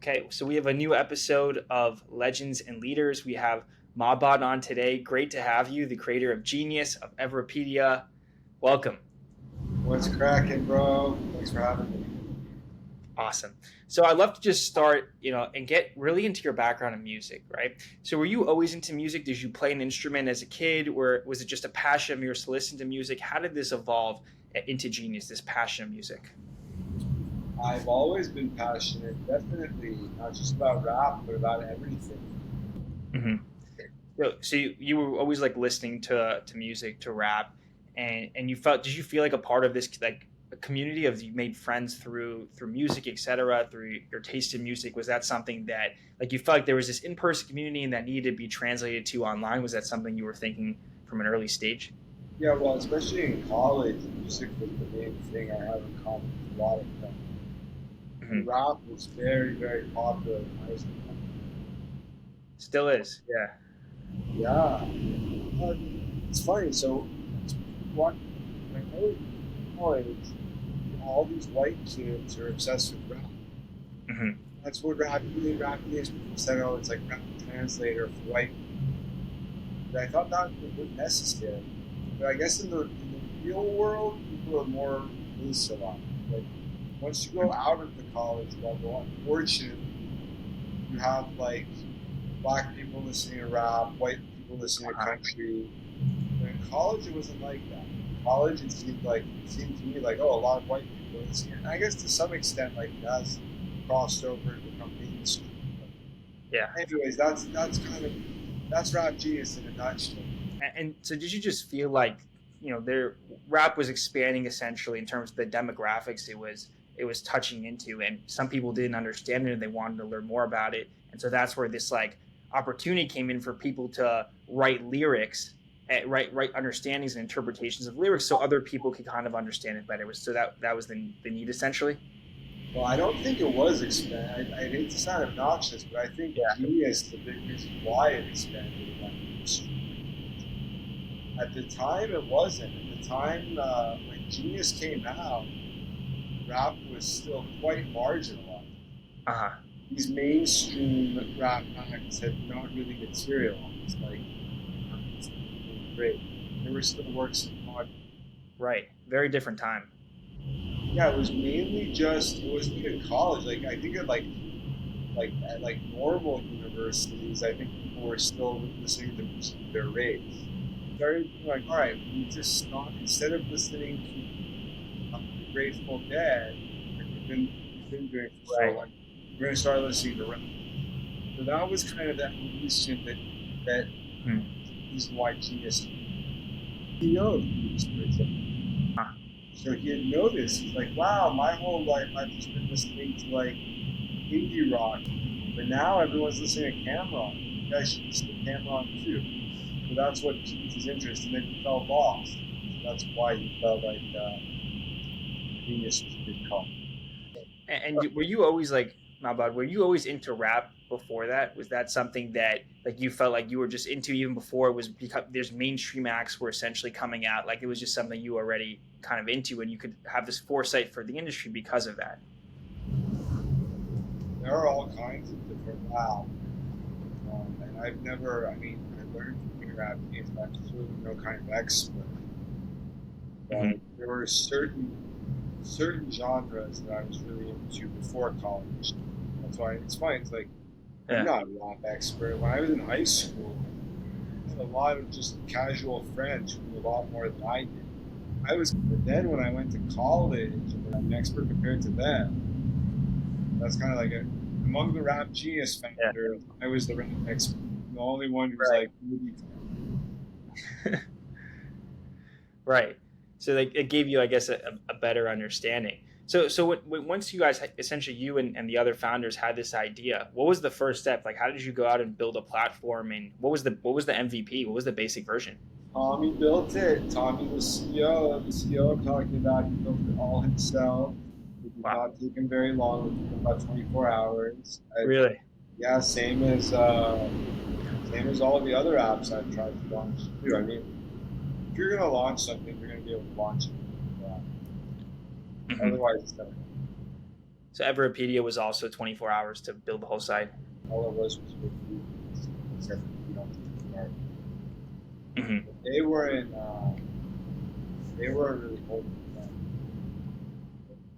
Okay, so we have a new episode of Legends and Leaders. We have Mahbod on today. Great to have you, the creator of Genius, of Everpedia. Welcome. What's cracking, bro? Thanks for having me. Awesome. So I'd love to just start, and get really into your background in music, right? So were you always into music? Did you play an instrument as a kid, or was it just a passion of yours to listen to music? How did this evolve into Genius, this passion of music? I've always been passionate, definitely, not just about rap, but about everything. hmm So you were always like listening to music, to rap, and you felt, did you feel like a part of this, like a community of, you made friends through music, etc., through your taste in music? Was that something that, like, you felt like there was this in-person community and that needed to be translated to online? Was that something you were thinking from an early stage? Yeah, well, especially in college, music was the main thing I had in common with a lot of them. hmm And rap was very, very popular in high school. Still is, yeah. Yeah. Uh, it's funny. So, what, when I was in college, all these white kids are obsessed with rap. hmm That's what rapping is. People said, oh, it's like rap translator for white. But I thought that was necessary. But I guess in the real world, people are more nonchalant. Like once you go out of the college level, unfortunately, you have like black people listening to rap, white people listening to Uh-huh. country. But in college, it wasn't like that. In college, it seemed to me like, oh, a lot of white people listening. And I guess to some extent, like it has crossed over and become mainstream. Yeah. But anyways, that's rap genius in a nutshell. And so did you just feel like, their rap was expanding essentially in terms of the demographics it was touching into, and some people didn't understand it and they wanted to learn more about it, and so that's where this like opportunity came in for people to write lyrics, write understandings and interpretations of lyrics so other people could kind of understand it better. So that was the need essentially. Well, I don't think it was expanded. I hate to sound obnoxious, but I think Yeah. Genius, the big reason why it expanded in that industry. At the time, it wasn't. At the time, when Genius came out, rap was still quite marginalized. Uh-huh. These mainstream rap acts had not really materialized. Like, it's great. There were still works in progress. Right, very different time. Yeah, it was mainly just, it wasn't even college. Like, I think like at like normal universities, I think people were still listening to music at their rates. Started being like, all right, we just stop instead of listening to the Grateful Dead, like we've been doing for so Right. long. We're gonna start listening to rap. So that was kind of that evolution that Hmm. the reason why Genius CEO of Genius, for example. Uh, So he had noticed, he's like, wow, my whole life I've just been listening to like indie rock. But now everyone's listening to Cameron. You guys should listen to Cameron too. So that's what piqued his interest, and then he felt lost. So that's why he felt like Genius was a good call. and were you always like, my bad, were you always into rap before that? Was that something that like you felt like you were just into even before it was, because there's mainstream acts were essentially coming out, like it was just something you were already kind of into and you could have this foresight for the industry because of that? There are all kinds of different wow. And I've never, I mean, I learned from being rap games, but I'm certainly no kind of expert. hmm But there were certain genres that I was really into before college. That's why it's funny. It's like I'm Yeah. not a rap expert. When I was in high school, I had a lot of just casual friends who knew a lot more than I did. But then when I went to college, and I'm an expert compared to them. That's kind of like among the rap genius Yeah. founders, I was the rap expert, the only one who's Right. like really. Right. So like it gave you, I guess, a better understanding. So once you guys, essentially you and the other founders had this idea, what was the first step? Like, how did you go out and build a platform, and what was the MVP? What was the basic version? Tommy built it. Tommy was CEO. The CEO I'm talking about, he built it all himself. It did Wow. not take him very long. It took him about 24 hours. Really? Yeah, same as all of the other apps I've tried to launch too. I mean, if you're gonna launch something, you're gonna be able to launch it. Yeah. hmm Otherwise, it's never. So Everpedia was also 24 hours to build the whole site. All of us was with you, except for you know, Hmm. they were in. They were really holding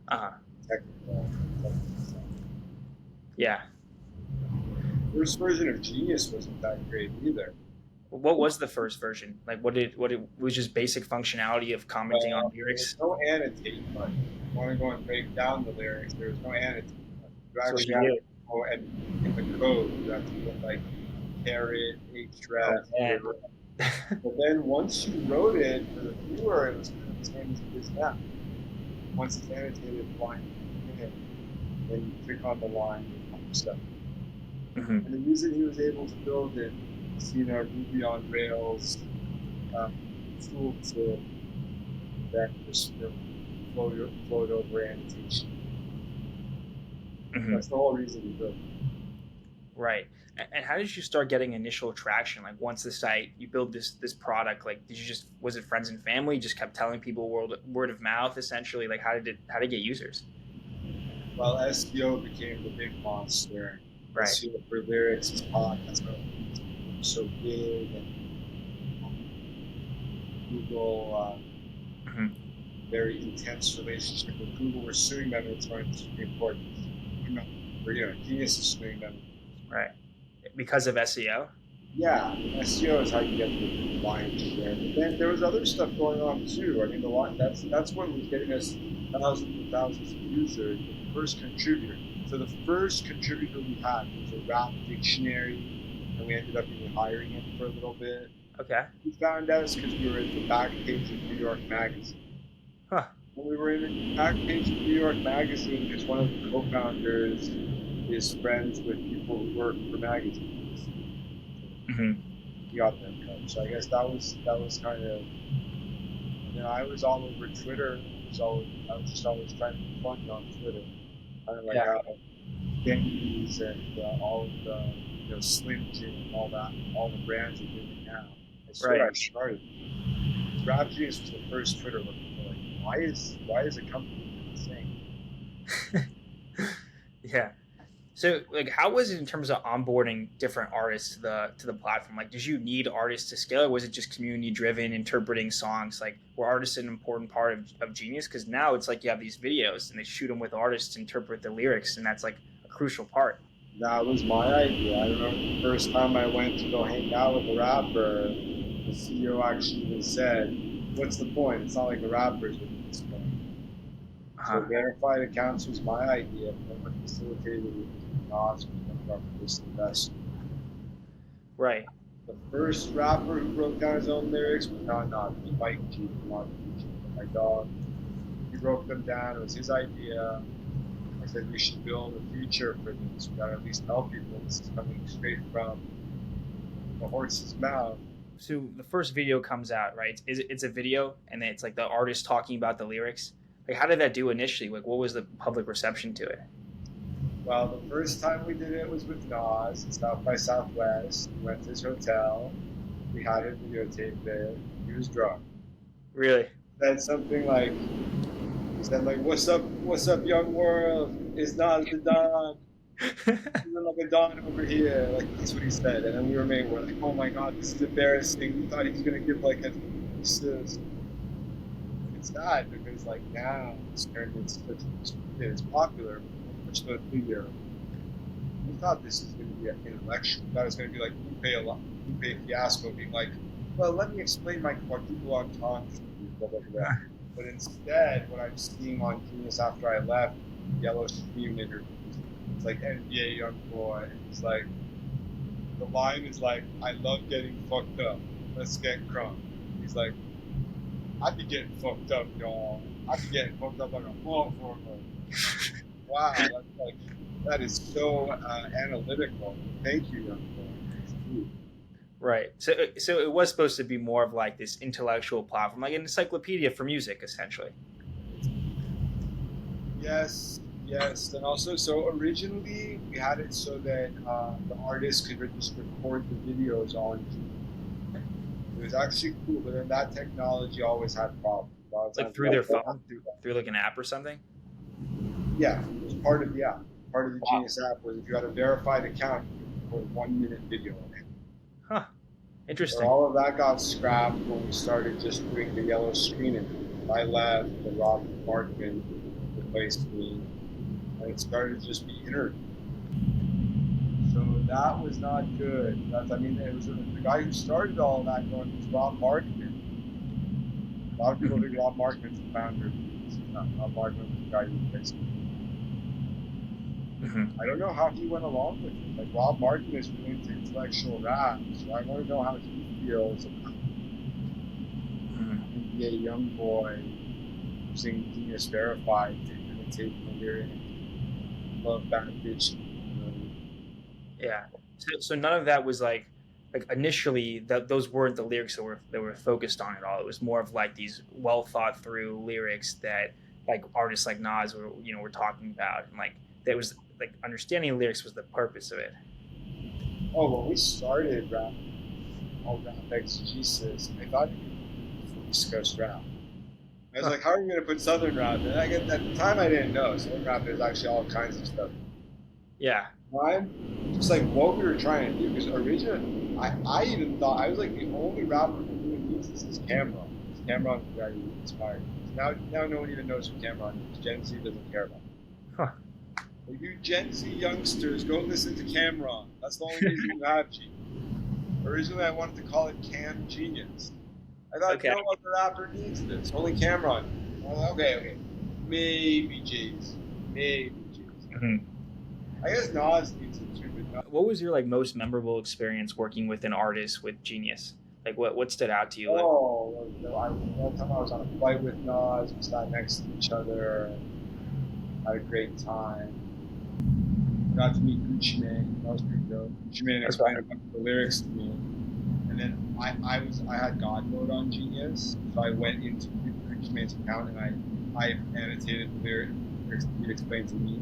Uh-huh. technical stuff. Yeah. First version of Genius wasn't that great either. What was the first version? Like, what was just basic functionality of commenting on There was lyrics? no annotate button. If you want to go and break down the lyrics, there was no annotate button. You So what actually you had do? to go and in the code, you had to put like caret, Oh href. man. But then once you wrote it for the viewer, it was kind of the same as it is now. Once it's annotated, line in, then you click on the line and stuff. Hmm. And the reason he was able to build it, you know, Ruby on Rails um, tooltip that just flowed over annotation. Hmm. That's the whole reason he built it. Right. And how did you start getting initial traction? Like once the site, you build this product, like did you just, was it friends and family? You just kept telling people word of mouth essentially? Like how did it get users? Well, SEO became the big monster. Right. SEO for lyrics is hot. That's why it's so big. And Google, Hmm. very intense relationship with Google. We're suing them, and it's going to the Supreme Court. We're, you know, Genius is suing them. Right. Because of SEO. Yeah, I mean, SEO is how you get the lion's share. But then there was other stuff going on too. I mean, the line that's what was getting us thousands and thousands of users. The first contributor. So the first contributor we had was a rap dictionary, and we ended up even hiring him for a little bit. Okay. He found us because we were in the back page of New York Magazine. Huh. When we were in the back page of New York Magazine, because one of the co-founders is friends with people who work for magazines. Hmm. He got them cut. So I guess that was kind of, you know, I was all over Twitter. I was just always trying to be funny on Twitter, kind of like Yeah. how Benny's and all of the, you know, Slim Jim and all that, all the brands are doing now. That's what Right. I started. Rap Genius was the first Twitter looking for, like, why is a company doing the same? Yeah. So like how was it in terms of onboarding different artists to the platform? Like did you need artists to scale or was it just community driven interpreting songs? Like were artists an important part of Genius? Because now it's like you have these videos and they shoot them with artists to interpret the lyrics and that's like a crucial part. That was my idea. I remember the first time I went to go hang out with a rapper, the CEO actually even said, "What's the point? It's not like the rappers are this point." So Uh-huh. verified accounts was my idea, but what facilitated it was Nas, was one of our first investors. Right. The first rapper who wrote down his own lyrics was not Nas, it was Mike G, not G, my dog. He wrote them down. It was his idea. I said we should build a feature for this. We gotta at least tell people this is coming straight from the horse's mouth. So the first video comes out, right? It's a video and then it's like the artist talking about the lyrics. Like how did that do initially? Like what was the public reception to it? Well, the first time we did it was with Nas at South by Southwest. We went to his hotel. We had him videotape it. He was drunk. Really? Said something like, he said like, what's up, young world? Is Nas the Don? Feeling like a Don over here. Like that's what he said. And then we were like, oh my god, this is embarrassing. We thought he was gonna give like a thesis. It's not because like now it's turned into such it's popular, much the figure. We thought this was going to be an intellectual. We thought it was going to be like Lupe Fiasco being like, well, let me explain my quadruple entendre, blah, blah, blah. But instead, what I'm seeing on Genius after I left, Yellow Stream interviews, it's like NBA young boy. It's like, the line is like, I love getting fucked up. Let's get crunk. He's like, I be getting fucked up, y'all. I be getting fucked up like a motherfucker. Wow, that's like, that is so analytical. Thank you, young boy. Right. So it was supposed to be more of like this intellectual platform, like an encyclopedia for music, essentially. Yes, yes, and also so originally we had it so that the artist could just record the videos on Genius. It was actually cool, but then that technology always had problems. A lot of Like times, through their phone, through like an app or something. yeah, part of the app. Part of the Wow. Genius app was if you had a verified account, you could put 1 minute video on it. Huh. So Interesting. all of that got scrapped when we started just putting the yellow screen in. I left, and Rob Markman replaced me, and it started to just be interview. So that was not good. I mean, it was the guy who started all that going was Rob Markman. A lot of people think Rob Markman's the founder. Rob Markman was the guy who replaced me. Mm-hmm. I don't know how he went along with it. Like Rob Markman is really into intellectual rap, so I want to know how he feels about be a young boy using Diversifying to imitate the lyric, love that bitch. Yeah. So none of that was like initially that those weren't the lyrics that were focused on at all. It was more of like these well thought through lyrics that like artists like Nas were talking about, and like that was like understanding lyrics was the purpose of it. Oh, when we started rap, all rap exegesis, I thought it could be East Coast rap. I was Huh. like, how are you going to put Southern rap? And at the time, I didn't know. Southern rap, there's actually all kinds of stuff. Yeah. I'm just like what we were trying to do. Because originally, I even thought, I was like the only rapper who really uses this Cameron. This Cameron is the guy who inspired me. Now no one even knows who Cameron is. Gen Z doesn't care about him. Huh. Well, you Gen Z youngsters, go listen to Cameron. That's the only reason you have G. Originally, I wanted to call it Cam Genius. I thought Okay. no other rapper needs this. Only Cameron. Well, okay. Maybe J's. Maybe J's. Mm-hmm. I guess Nas needs it too, but not. What was your like most memorable experience working with an artist with Genius? Like what stood out to you? Like, Oh, one time I was on a flight with Nas, we sat next to each other, had a great time. Got to meet Gucci Mane. That was pretty dope. Gucci Mane explained a bunch of the lyrics to me, and then I had God mode on Genius, so I went into Gucci Mane's account and I annotated the lyrics he'd explained to me,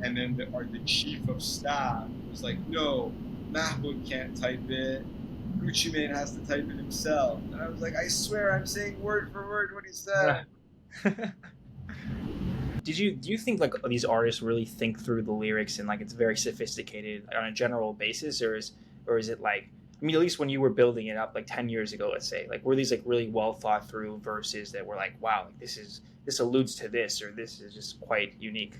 and then the chief of staff was like, no, Mahbod can't type it. Gucci Mane has to type it himself, and I was like, I swear I'm saying word for word what he said. do you think like these artists really think through the lyrics and like it's very sophisticated on a general basis, or is it like, I mean, at least when you were building it up like 10 years ago, let's say, like were these like really well thought through verses that were like, wow, like this alludes to this, or this is just quite unique?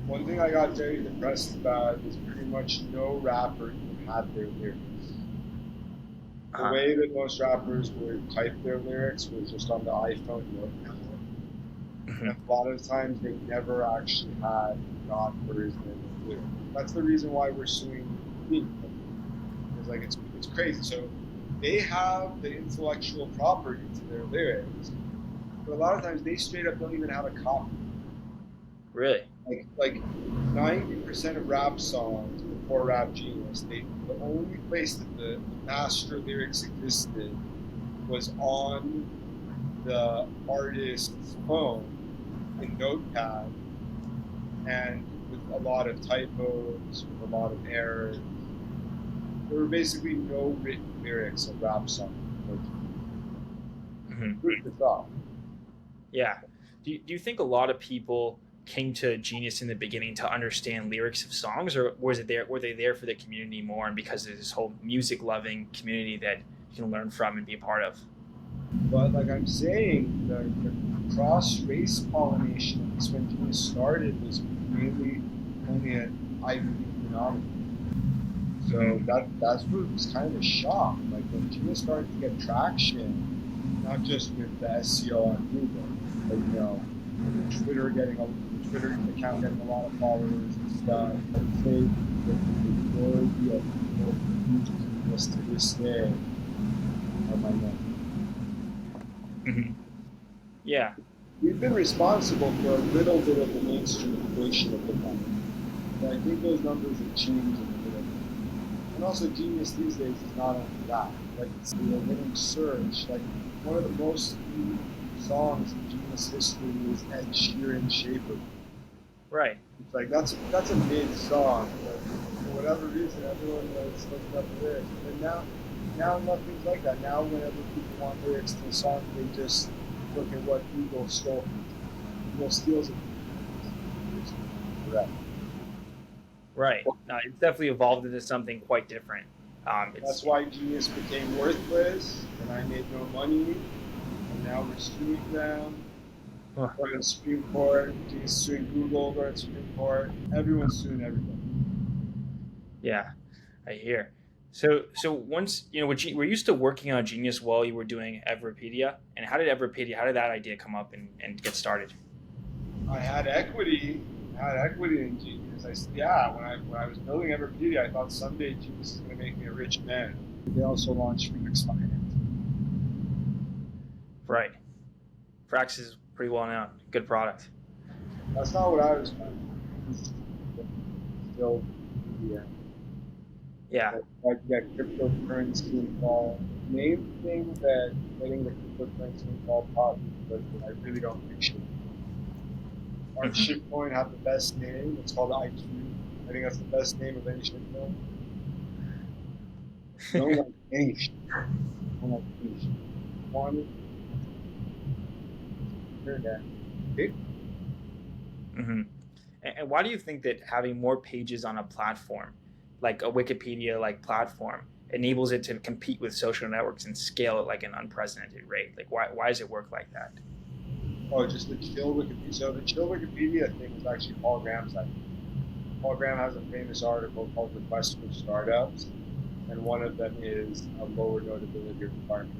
One thing I got very depressed about is pretty much no rapper even had their lyrics. The Uh-huh. way that most rappers would type their lyrics was just on the iPhone notepad. Mm-hmm. And a lot of times they never actually had God version of the lyric. That's the reason why we're suing me. It's like it's crazy. So they have the intellectual property to their lyrics, but a lot of times they straight up don't even have a copy. Really? Like 90% of rap songs before Rap Genius, the only place that the master lyrics existed was on the artist's phone in Notepad, and with a lot of typos, with a lot of errors. There were basically no written lyrics of rap songs. Mm-hmm. Good thought. Yeah. Do you think a lot of people came to Genius in the beginning to understand lyrics of songs, or were they there for the community more, and because there's this whole music loving community that you can learn from and be a part of? But like I'm saying, the cross race pollination, at least when Genius started, was really only an Ivy League phenomenon. So that's what was kind of shocked. Like when Genius started to get traction, not just with the SEO on Google, but Twitter Twitter account getting a lot of followers and stuff. I would say that the majority of people who use Genius to this day are my men. Mm-hmm. Yeah. We've been responsible for a little bit of the mainstreamization of hip hop. But I think those numbers have changed a little bit. And also Genius these days is not only that. Like it's hitting surge. Like one of the most viewed songs in Genius history is Ed Sheeran Shape of Me. Right. It's like that's a mid song, but for whatever reason everyone was looking up the lyrics. And now nothing's like that. Now whenever people want lyrics to a song, they just look at what Google stole. Google steals it. Right. Right. No, it's definitely evolved into something quite different. That's It's why Genius became worthless, and I made no money, and now we're suing them. uh, We're in the Supreme Court. Genius suing Google. We're in the Supreme Court. Everyone's suing everybody. yeah, I hear. So once were you still working on Genius while you were doing Everpedia? And how did that idea come up and get started? I had equity. I had equity in Genius. Yeah, when I was building Everpedia, I thought someday Genius is going to make me a rich man. They also launched Phoenix Finance. Right. Frax is pretty well known. Good product. That's not what I was still media. Yeah. Like to get cryptocurrency involved. The main thing that getting the cryptocurrency involved taught me was that I really don't appreciate. Our Mhm. shitcoin have the best name. It's called IQ. I think that's the best name of any shitcoin. No one like any shit. No one like any shit. One internet. Big. hmm And why do you think that having more pages on a platform, like a Wikipedia like platform, enables it to compete with social networks and scale at like an unprecedented rate? Like why does it work like that? Oh, just the chill Wikipedia. So the chill Wikipedia thing was actually Paul Graham's idea. Paul Graham has a famous article called "The Quest for Startups," and one of them is a lower notability requirement.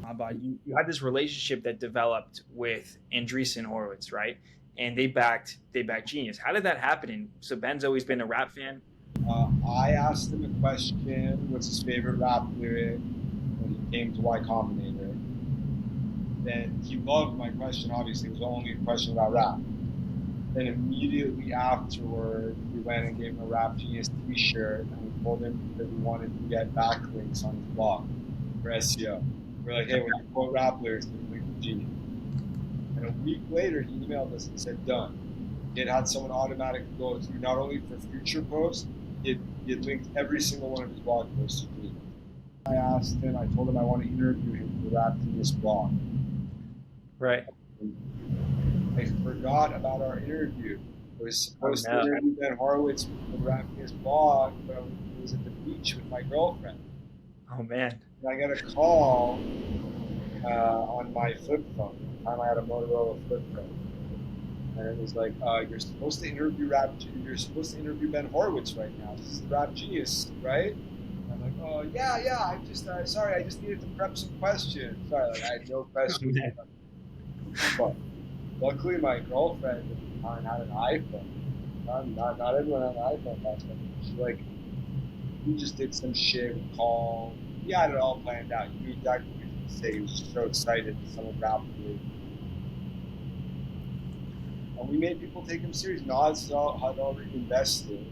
Mahbod, you had this relationship that developed with Andreessen Horowitz, right? And they backed Genius. How did that happen? And so Ben's always been a rap fan. I asked him a question, what's his favorite rap lyric, when he came to Y Combinator. Then he loved my question, obviously, it was only a question about rap. Then immediately afterward, we went and gave him a Rap Genius t-shirt, and we told him that we wanted to get backlinks on his blog for SEO. We're like, hey, when you quote rap lyrics, link to Genius. And a week later, he emailed us and said, done. It had someone automatically go through not only for future posts, it linked every single one of his blog posts to me. I asked him, I told him I want to interview him for Rap Genius blog. Right. I forgot about our interview. I was Oh supposed to no. interview Ben Horowitz for the Rap Genius blog, but I was at the beach with my girlfriend. Oh man. And I got a call on my flip phone. At the time I had a Motorola flip phone. And it was like, you're supposed to interview Ben Horowitz right now. This is the Rap Genius, right? And I'm like, oh yeah. I just sorry, I just needed to prep some questions. Sorry, like I had no questions. But luckily, my girlfriend at the time had an iPhone. Not everyone had an iPhone back then. She like, we just did some shit. We called. He had it all planned out. He knew exactly what he was going to say. He was just so excited that someone rapped with me. And we made people take him serious. Nas had already invested,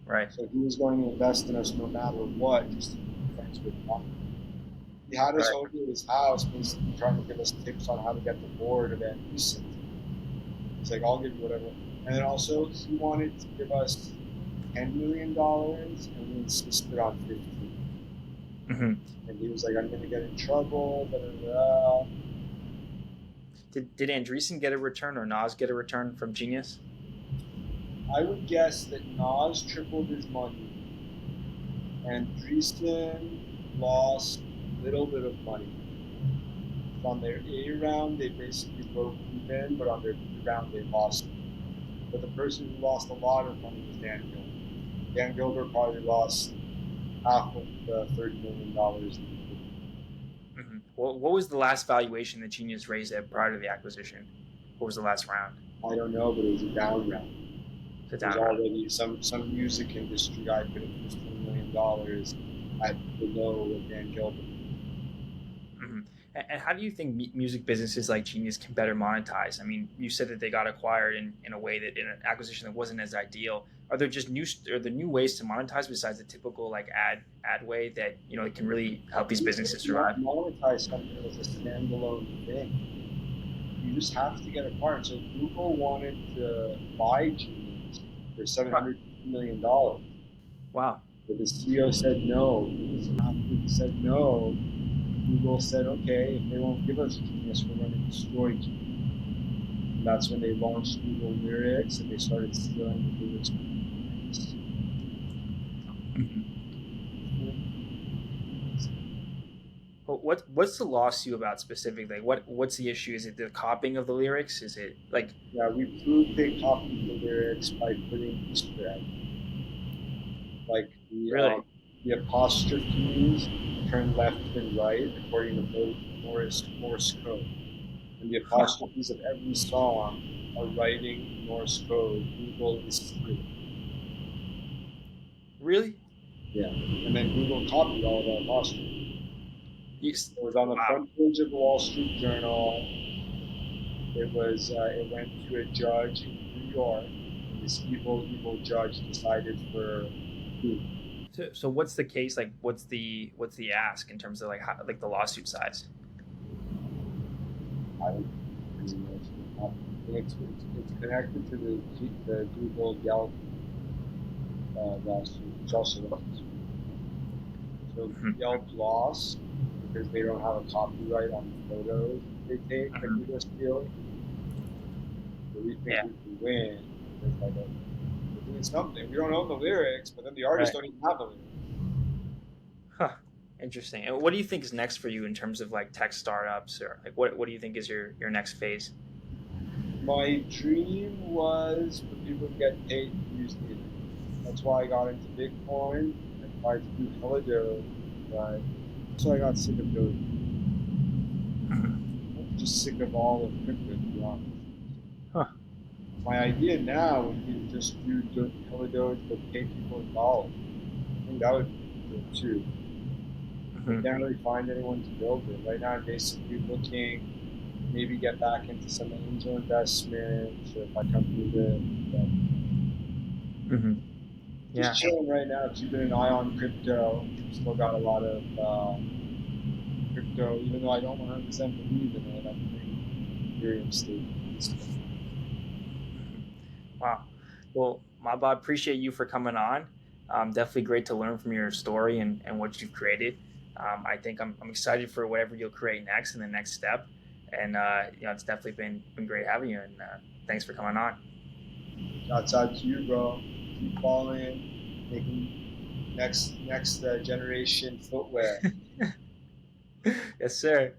Right. so he was going to invest in us no matter what, just to be friends with us. He had us Right. over at his house, basically trying to give us tips on how to get the board of Andreessen. He's like, I'll give you whatever. And then also, he wanted to give us $10 million, and we insisted on 15. hmm And he was like, I'm going to get in trouble, blah, blah, blah. Did Andreessen get a return or Nas get a return from Genius? I would guess that Nas tripled his money, and Andreessen lost a little bit of money. On their A round, they basically broke even, but on their B round, they lost. But the person who lost a lot of money was Dan Gilbert. Dan Gilbert probably lost half of the $30 million. What was the last valuation that Genius raised at prior to the acquisition? What was the last round? I don't know, but it was a down round. The There's down round. already some music industry guy put in $15 million at below what Dan Gilbert. hmm And how do you think music businesses like Genius can better monetize? I mean, you said that they got acquired in a way that in an acquisition that wasn't as ideal. Are there new ways to monetize besides the typical like ad way that it can really help these You businesses can't survive? monetize something as a standalone thing. You just have to get acquired. So Google wanted to buy Genius for $750 million. Wow. But the CEO said no. Because after he said no, Google said, okay, if they won't give us Genius, we're going to destroy Genius. That's when they launched Google Lyrics and they started stealing the lyrics. What's the lawsuit about specifically? What's the issue? Is it the copying of the lyrics? Is it like Yeah, we proved they copied the lyrics by putting Easter eggs, like really? the apostrophes turn left and right according to Morse code, and the Huh? apostrophes of every song are writing Morse code. Google is stealing. Really? Yeah, and then Google copied all the apostrophes. You, It was on the wow. front page of the Wall Street Journal. It went to a judge in New York, and this evil judge decided for Google. So what's the case like? What's the ask in terms of like how, like the lawsuit size? I don't really know what's happening. It's connected to the Google Yelp lawsuit, which also lost. So Mhm. Yelp lost because they don't have a copyright on the photos they take that Mhm. Google steals. So we think Yeah. we can win because we're doing something. We don't own the lyrics, but then the artists Right. don't even have the lyrics. Huh. Interesting. And what do you think is next for you in terms of like tech startups or like what do you think is your next phase? My dream was for people to get paid to use music. That's why I got into Bitcoin. I tried to do hella dough, but so I got sick of doing. Mhm. I'm just sick of all of crypto, to be honest. Huh. My idea now would be to just do hella dough to pay people in dollars. I think that would be good too. I Mhm. can't really find anyone to build it. Right now, I'm basically looking maybe get back into some angel investments or if I come through the Mhm. just Yeah. chilling right now, keeping an eye on crypto. Still got a lot of crypto, even though I don't 100% believe in it. I'm doing Ethereum staking. Wow. Well, Mahbod, appreciate you for coming on. Definitely great to learn from your story and what you've created. I think I'm excited for whatever you'll create next and the next step. And it's definitely been great having you. And thanks for coming on. Shouts out to you, bro. Keep following, making next generation footwear. Yes, sir.